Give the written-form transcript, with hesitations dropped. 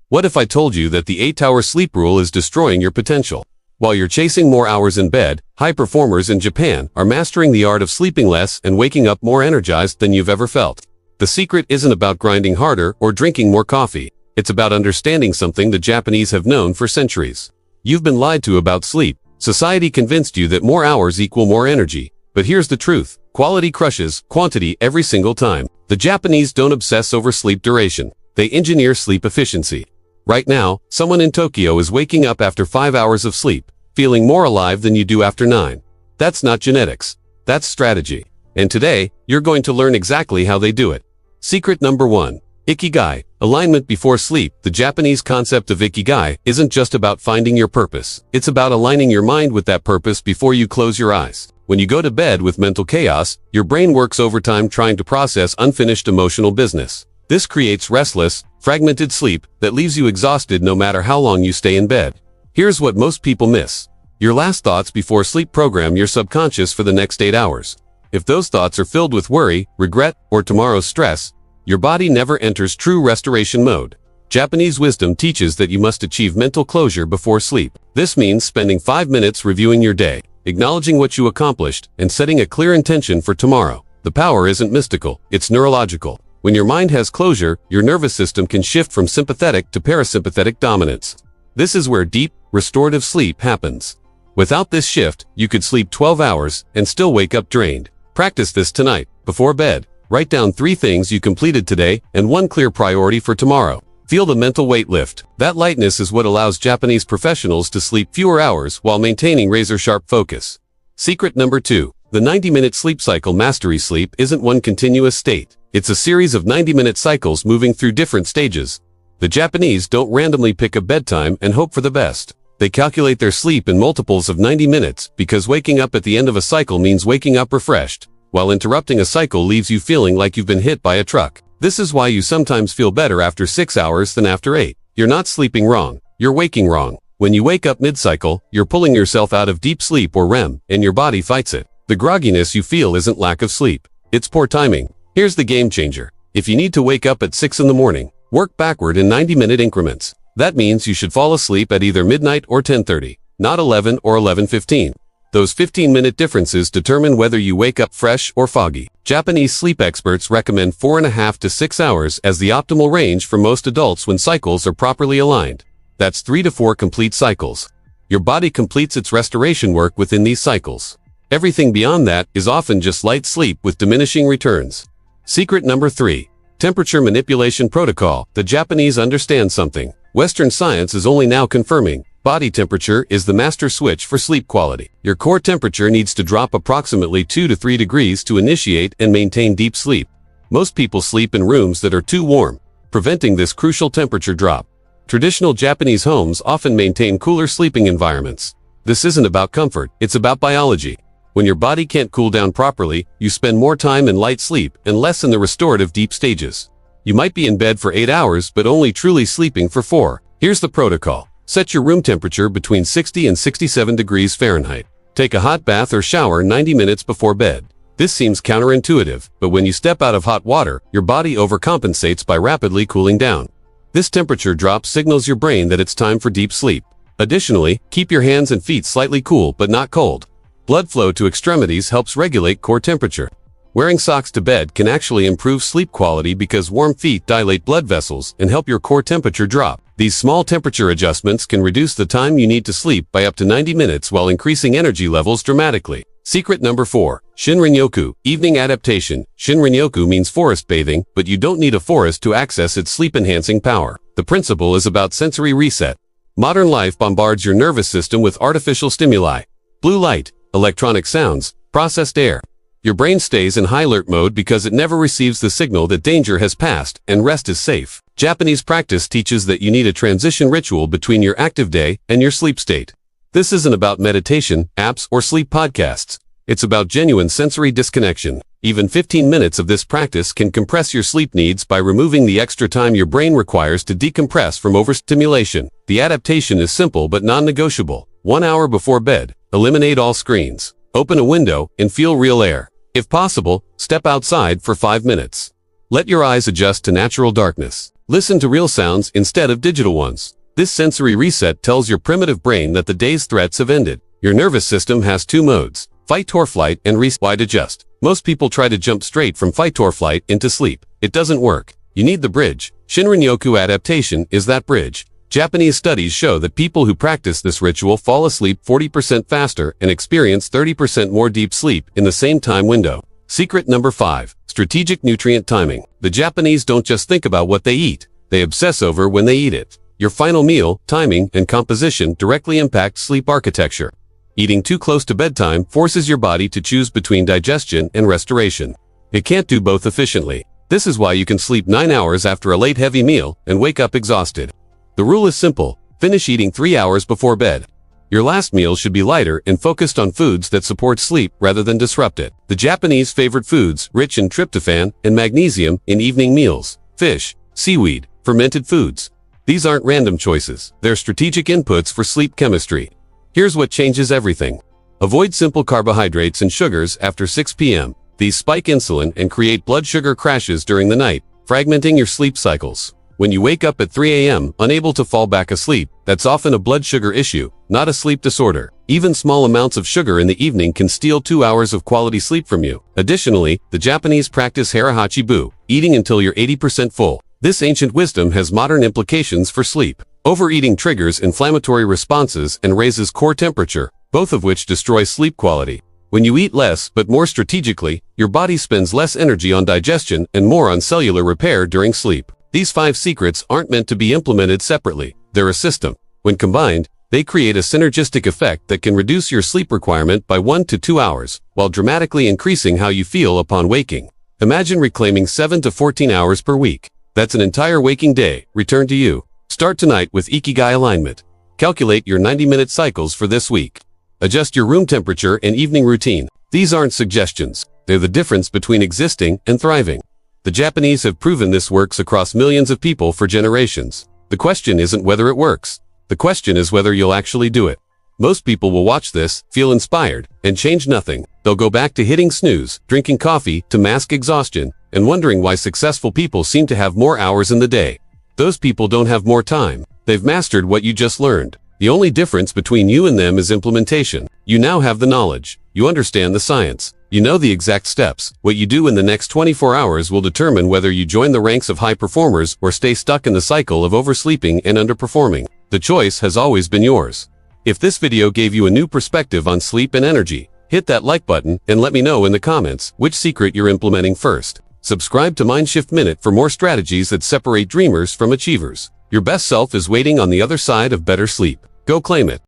What if I told you that the 8-hour sleep rule is destroying your potential? While you're chasing more hours in bed, high performers in Japan are mastering the art of sleeping less and waking up more energized than you've ever felt. The secret isn't about grinding harder or drinking more coffee. It's about understanding something the Japanese have known for centuries. You've been lied to about sleep. Society convinced you that more hours equal more energy. But here's the truth. Quality crushes quantity every single time. The Japanese don't obsess over sleep duration. They engineer sleep efficiency. Right now, someone in Tokyo is waking up after 5 hours of sleep, feeling more alive than you do after 9. That's not genetics. That's strategy. And today, you're going to learn exactly how they do it. Secret number 1. Ikigai, alignment before sleep. The Japanese concept of Ikigai isn't just about finding your purpose. It's about aligning your mind with that purpose before you close your eyes. When you go to bed with mental chaos, your brain works overtime trying to process unfinished emotional business. This creates restless, fragmented sleep that leaves you exhausted no matter how long you stay in bed. Here's what most people miss. Your last thoughts before sleep program your subconscious for the next 8 hours. If those thoughts are filled with worry, regret, or tomorrow's stress, your body never enters true restoration mode. Japanese wisdom teaches that you must achieve mental closure before sleep. This means spending 5 minutes reviewing your day, acknowledging what you accomplished, and setting a clear intention for tomorrow. The power isn't mystical, it's neurological. When your mind has closure, your nervous system can shift from sympathetic to parasympathetic dominance. This is where deep, restorative sleep happens. Without this shift, you could sleep 12 hours and still wake up drained. Practice this tonight, before bed. Write down 3 things you completed today and 1 clear priority for tomorrow. Feel the mental weight lift. That lightness is what allows Japanese professionals to sleep fewer hours while maintaining razor-sharp focus. Secret number 2. The 90-minute sleep cycle. Mastery. Sleep isn't one continuous state. It's a series of 90-minute cycles moving through different stages. The Japanese don't randomly pick a bedtime and hope for the best. They calculate their sleep in multiples of 90 minutes because waking up at the end of a cycle means waking up refreshed, while interrupting a cycle leaves you feeling like you've been hit by a truck. This is why you sometimes feel better after 6 hours than after 8. You're not sleeping wrong, you're waking wrong. When you wake up mid-cycle, you're pulling yourself out of deep sleep or REM, and your body fights it. The grogginess you feel isn't lack of sleep. It's poor timing. Here's the game changer. If you need to wake up at 6 in the morning, work backward in 90-minute increments. That means you should fall asleep at either midnight or 10:30, not 11 or 11:15. Those 15-minute differences determine whether you wake up fresh or foggy. Japanese sleep experts recommend 4.5 to 6 hours as the optimal range for most adults when cycles are properly aligned. That's 3 to 4 complete cycles. Your body completes its restoration work within these cycles. Everything beyond that is often just light sleep with diminishing returns. Secret number 3. Temperature manipulation protocol. The Japanese understand something Western science is only now confirming. Body temperature is the master switch for sleep quality. Your core temperature needs to drop approximately 2 to 3 degrees to initiate and maintain deep sleep. Most people sleep in rooms that are too warm, preventing this crucial temperature drop. Traditional Japanese homes often maintain cooler sleeping environments. This isn't about comfort, it's about biology. When your body can't cool down properly, you spend more time in light sleep and less in the restorative deep stages. You might be in bed for 8 hours but only truly sleeping for 4. Here's the protocol. Set your room temperature between 60 and 67 degrees Fahrenheit. Take a hot bath or shower 90 minutes before bed. This seems counterintuitive, but when you step out of hot water, your body overcompensates by rapidly cooling down. This temperature drop signals your brain that it's time for deep sleep. Additionally, keep your hands and feet slightly cool but not cold. Blood flow to extremities helps regulate core temperature. Wearing socks to bed can actually improve sleep quality because warm feet dilate blood vessels and help your core temperature drop. These small temperature adjustments can reduce the time you need to sleep by up to 90 minutes while increasing energy levels dramatically. Secret number 4. Shinrin-Yoku, evening adaptation. Shinrin-Yoku means forest bathing, but you don't need a forest to access its sleep-enhancing power. The principle is about sensory reset. Modern life bombards your nervous system with artificial stimuli. Blue light, electronic sounds, processed air. Your brain stays in high alert mode because it never receives the signal that danger has passed and rest is safe. Japanese practice teaches that you need a transition ritual between your active day and your sleep state. This isn't about meditation, apps, or sleep podcasts. It's about genuine sensory disconnection. Even 15 minutes of this practice can compress your sleep needs by removing the extra time your brain requires to decompress from overstimulation. The adaptation is simple but non-negotiable. 1 hour before bed, eliminate all screens. Open a window and feel real air. If possible, step outside for 5 minutes. Let your eyes adjust to natural darkness. Listen to real sounds instead of digital ones. This sensory reset tells your primitive brain that the day's threats have ended. Your nervous system has two modes: fight or flight and reset adjust. Most people try to jump straight from fight or flight into sleep. It doesn't work. You need the bridge. Shinrin-Yoku adaptation is that bridge. Japanese studies show that people who practice this ritual fall asleep 40% faster and experience 30% more deep sleep in the same time window. Secret number 5. Strategic nutrient timing. The Japanese don't just think about what they eat. They obsess over when they eat it. Your final meal, timing, and composition directly impact sleep architecture. Eating too close to bedtime forces your body to choose between digestion and restoration. It can't do both efficiently. This is why you can sleep 9 hours after a late heavy meal and wake up exhausted. The rule is simple: finish eating 3 hours before bed. Your last meal should be lighter and focused on foods that support sleep rather than disrupt it. The Japanese favorite foods rich in tryptophan and magnesium in evening meals: fish, seaweed, fermented foods. These aren't random choices. They're strategic inputs for sleep chemistry. Here's what changes everything. Avoid simple carbohydrates and sugars after 6 p.m. These spike insulin and create blood sugar crashes during the night, fragmenting your sleep cycles. When you wake up at 3 a.m. unable to fall back asleep, that's often a blood sugar issue, not a sleep disorder. Even small amounts of sugar in the evening can steal 2 hours of quality sleep from you. Additionally, the Japanese practice harahachi-bu, eating until you're 80% full. This ancient wisdom has modern implications for sleep. Overeating triggers inflammatory responses and raises core temperature, both of which destroy sleep quality. When you eat less but more strategically, your body spends less energy on digestion and more on cellular repair during sleep. These 5 secrets aren't meant to be implemented separately. They're a system. When combined, they create a synergistic effect that can reduce your sleep requirement by 1 to 2 hours, while dramatically increasing how you feel upon waking. Imagine reclaiming 7 to 14 hours per week. That's an entire waking day returned to you. Start tonight with Ikigai alignment. Calculate your 90-minute cycles for this week. Adjust your room temperature and evening routine. These aren't suggestions. They're the difference between existing and thriving. The Japanese have proven this works across millions of people for generations. The question isn't whether it works. The question is whether you'll actually do it. Most people will watch this, feel inspired, and change nothing. They'll go back to hitting snooze, drinking coffee to mask exhaustion, and wondering why successful people seem to have more hours in the day. Those people don't have more time. They've mastered what you just learned. The only difference between you and them is implementation. You now have the knowledge. You understand the science. You know the exact steps. What you do in the next 24 hours will determine whether you join the ranks of high performers or stay stuck in the cycle of oversleeping and underperforming. The choice has always been yours. If this video gave you a new perspective on sleep and energy, hit that like button and let me know in the comments which secret you're implementing first. Subscribe to Mindshift Minute for more strategies that separate dreamers from achievers. Your best self is waiting on the other side of better sleep. Go claim it.